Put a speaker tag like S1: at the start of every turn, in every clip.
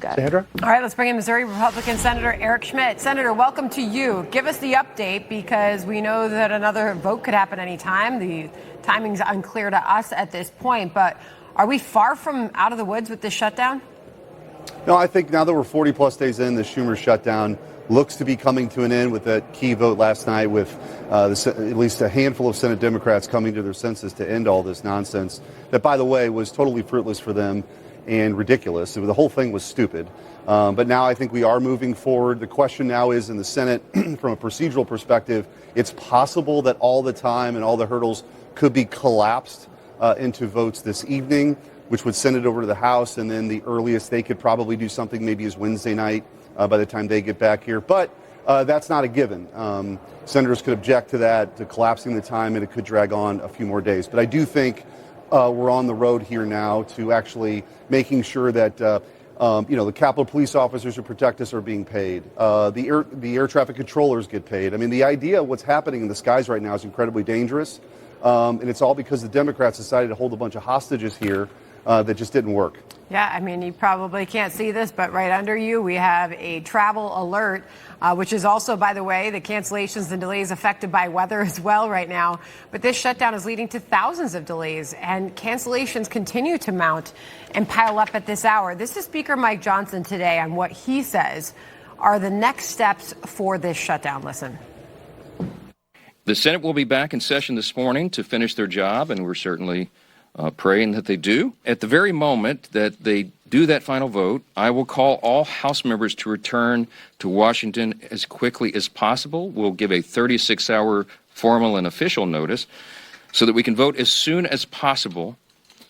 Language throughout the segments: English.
S1: Sandra?
S2: All right, let's bring in Missouri Republican Senator Eric Schmitt. Senator, welcome to you. Give us the update because we know that another vote could happen anytime. The timing's unclear to us at this point, but are we far from out of the woods with this shutdown?
S1: No, I think now that we're 40 plus days in, the Schumer shutdown looks to be coming to an end with that key vote last night with at least a handful of Senate Democrats coming to their senses to end all this nonsense that, by the way, was totally fruitless for them and ridiculous. The whole thing was stupid. But now I think we are moving forward. The question now is in the Senate, from a procedural perspective, it's possible that all the time and all the hurdles could be collapsed into votes this evening, which would send it over to the House, and then the earliest they could probably do something maybe is Wednesday night by the time they get back here. But that's not a given. Senators could object to that, to collapsing the time, and it could drag on a few more days. But I do think we're on the road here now to actually making sure that the Capitol Police officers who protect us are being paid. The air traffic controllers get paid. I mean, the idea of what's happening in the skies right now is incredibly dangerous. And it's all because the Democrats decided to hold a bunch of hostages here that just didn't work.
S2: Yeah, I mean, you probably can't see this, but right under you, we have a travel alert, which is also, by the way, the cancellations and delays affected by weather as well right now. But this shutdown is leading to thousands of delays, and cancellations continue to mount and pile up at this hour. This is Speaker Mike Johnson today on what he says are the next steps for this shutdown. Listen.
S3: The Senate will be back in session this morning to finish their job, and we're certainly praying that they do. At the very moment that they do that final vote, I will call all House members to return to Washington as quickly as possible. We'll give a 36-hour formal and official notice so that we can vote as soon as possible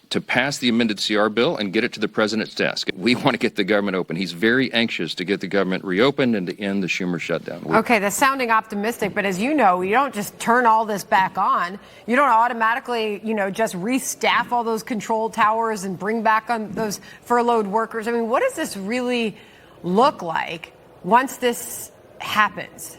S3: to pass the amended CR bill and get it to the president's desk. We want to get the government open. He's very anxious to get the government reopened and to end the Schumer shutdown.
S2: Okay, that's sounding optimistic, but as you know, you don't just turn all this back on. You don't automatically, just restaff all those control towers and bring back on those furloughed workers. I mean, what does this really look like once this happens?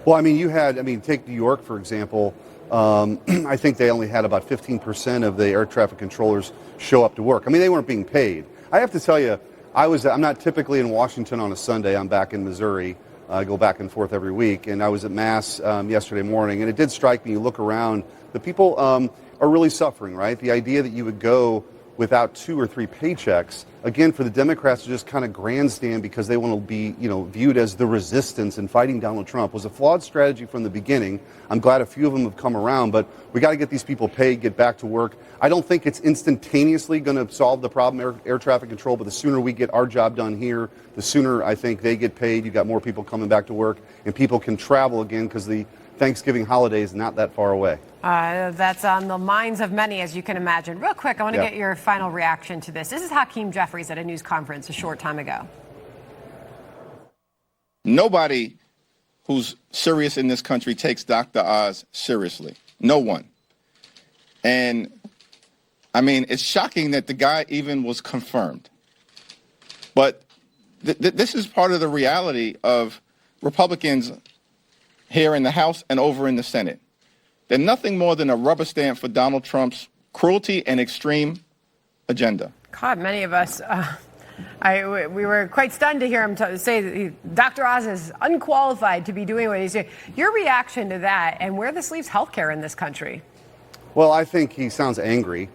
S1: Well, take New York, for example. I think they only had about 15% of the air traffic controllers show up to work. I mean, they weren't being paid. I have to tell you, I'm not typically in Washington on a Sunday. I'm back in Missouri. I go back and forth every week. And I was at Mass yesterday morning, and it did strike me, you look around, the people are really suffering, right? The idea that you would go without 2 or 3 paychecks, again, for the Democrats to just kind of grandstand because they want to be, viewed as the resistance in fighting Donald Trump was a flawed strategy from the beginning. I'm glad a few of them have come around, but we got to get these people paid, get back to work. I don't think it's instantaneously going to solve the problem, air traffic control, but the sooner we get our job done here, the sooner I think they get paid. You got more people coming back to work, and people can travel again because the Thanksgiving holiday is not that far away.
S2: That's on the minds of many, as you can imagine. Real quick, I want to get your final reaction to this. This is Hakeem Jeffries at a news conference a short time ago.
S4: Nobody who's serious in this country takes Dr. Oz seriously. No one. And, it's shocking that the guy even was confirmed. But this is part of the reality of Republicans here in the House and over in the Senate. They're nothing more than a rubber stamp for Donald Trump's cruelty and extreme agenda.
S2: God, many of us, we were quite stunned to hear him say that Dr. Oz is unqualified to be doing what he's doing. Your reaction to that and where this leaves healthcare in this country?
S1: Well, I think he sounds angry,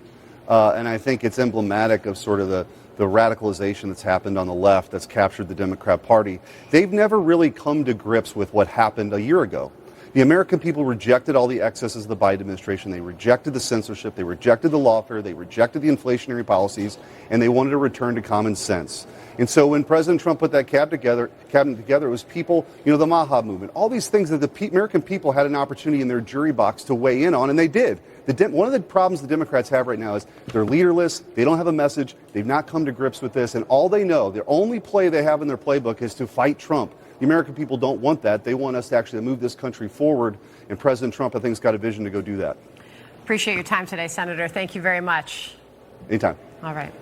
S1: and I think it's emblematic of sort of the radicalization that's happened on the left that's captured the Democrat Party. They've never really come to grips with what happened a year ago. The American people rejected all the excesses of the Biden administration. They rejected the censorship. They rejected the lawfare. They rejected the inflationary policies, and they wanted a return to common sense. And so when President Trump put that cabinet together, it was people, the Maha movement, all these things that the American people had an opportunity in their jury box to weigh in on, and they did. One of the problems the Democrats have right now is they're leaderless. They don't have a message. They've not come to grips with this, and all they know, their only play they have in their playbook is to fight Trump. The American people don't want that. They want us to actually move this country forward, and President Trump, I think, has got a vision to go do that.
S2: Appreciate your time today, Senator. Thank you very much.
S1: Anytime.
S2: All right.